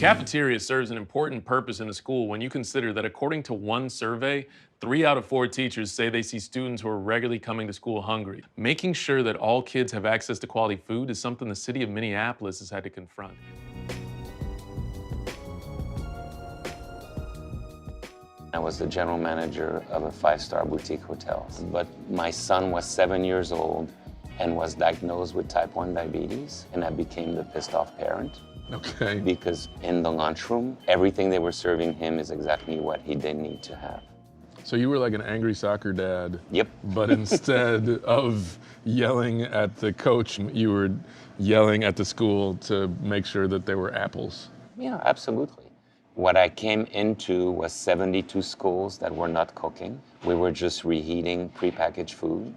cafeteria serves an important purpose in a school when you consider that according to one survey, 3 out of 4 teachers say they see students who are regularly coming to school hungry. Making sure that all kids have access to quality food is something the city of Minneapolis has had to confront. I was the general manager of a 5-star boutique hotel, but my son was 7 years old and was diagnosed with type 1 diabetes, and I became the pissed off parent. Okay. Because in the lunchroom, everything they were serving him is exactly what he didn't need to have. So you were like an angry soccer dad. Yep. But instead of yelling at the coach, you were yelling at the school to make sure that there were apples. Yeah, absolutely. What I came into was 72 schools that were not cooking. We were just reheating prepackaged food.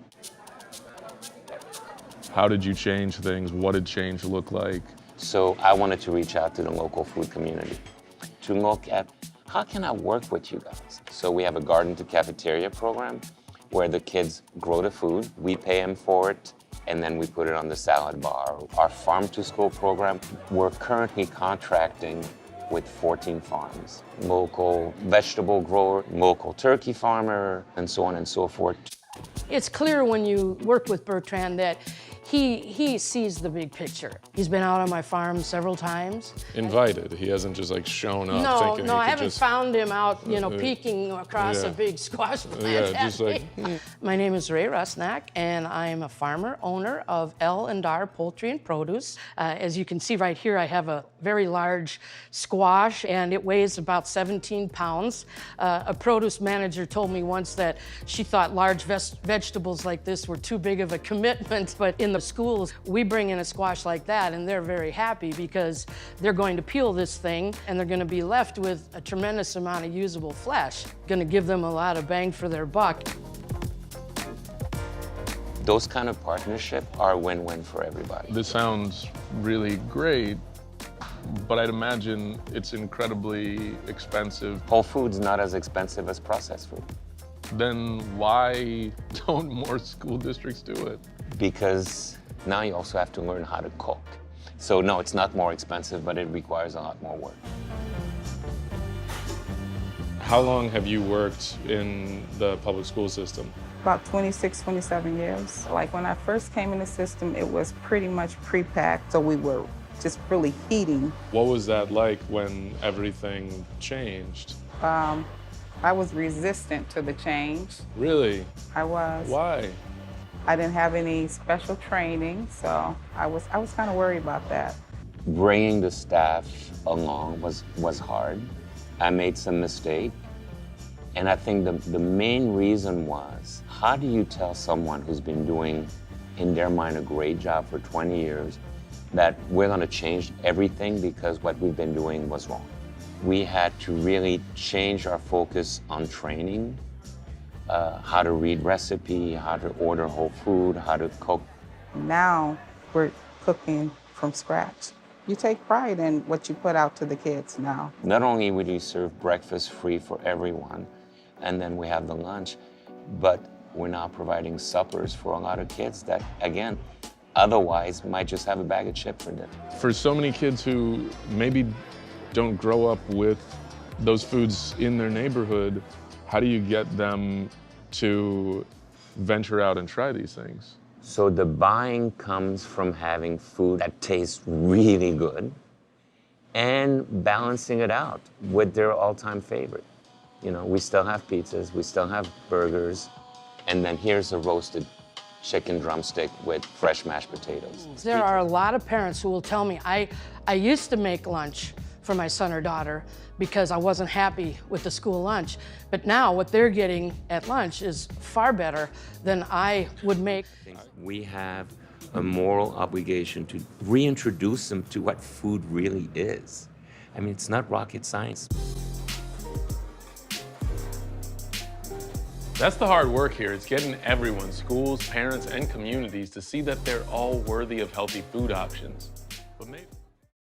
How did you change things? What did change look like? So I wanted to reach out to the local food community to look at how can I work with you guys? So we have a garden to cafeteria program where the kids grow the food, we pay them for it, and then we put it on the salad bar. Our farm to school program, we're currently contracting with 14 farms, local vegetable grower, local turkey farmer, and so on and so forth. It's clear when you work with Bertrand that he sees the big picture. He's been out on my farm several times. Invited. He hasn't just like shown up thinking No, he I could haven't just... found him out, peeking across a big squash plant. Yeah, just like... My name is Ray Rusnak, and I am a farmer, owner of L and R Poultry and Produce. As you can see right here, I have a very large squash, and it weighs about 17 pounds. A produce manager told me once that she thought large vegetables like this were too big of a commitment, but in the schools, we bring in a squash like that, and they're very happy because they're going to peel this thing, and they're going to be left with a tremendous amount of usable flesh. Going to give them a lot of bang for their buck. Those kind of partnerships are a win-win for everybody. This sounds really great, but I'd imagine it's incredibly expensive. Whole food's not as expensive as processed food. Then why don't more school districts do it? Because now you also have to learn how to cook. So no, it's not more expensive, but it requires a lot more work. How long have you worked in the public school system? About 26, 27 years. Like when I first came in the system, it was pretty much pre-packed, so we were just really heating. What was that like when everything changed? I was resistant to the change. Really? I was. Why? I didn't have any special training, so I was kind of worried about that. Bringing the staff along was hard. I made some mistakes. And I think the main reason was, how do you tell someone who's been doing, in their mind, a great job for 20 years, that we're gonna change everything because what we've been doing was wrong? We had to really change our focus on training, how to read recipe, how to order whole food, how to cook. Now we're cooking from scratch. You take pride in what you put out to the kids now. Not only would we serve breakfast free for everyone, and then we have the lunch, but we're now providing suppers for a lot of kids that, again, otherwise might just have a bag of chips for dinner. For so many kids who maybe don't grow up with those foods in their neighborhood, how do you get them to venture out and try these things? So the buying comes from having food that tastes really good and balancing it out with their all-time favorite. You know, we still have pizzas, we still have burgers, and then here's a roasted chicken drumstick with fresh mashed potatoes. There are a lot of parents who will tell me, I used to make lunch for my son or daughter because I wasn't happy with the school lunch. But now what they're getting at lunch is far better than I would make. We have a moral obligation to reintroduce them to what food really is. I mean, it's not rocket science. That's the hard work here. It's getting everyone, schools, parents, and communities to see that they're all worthy of healthy food options.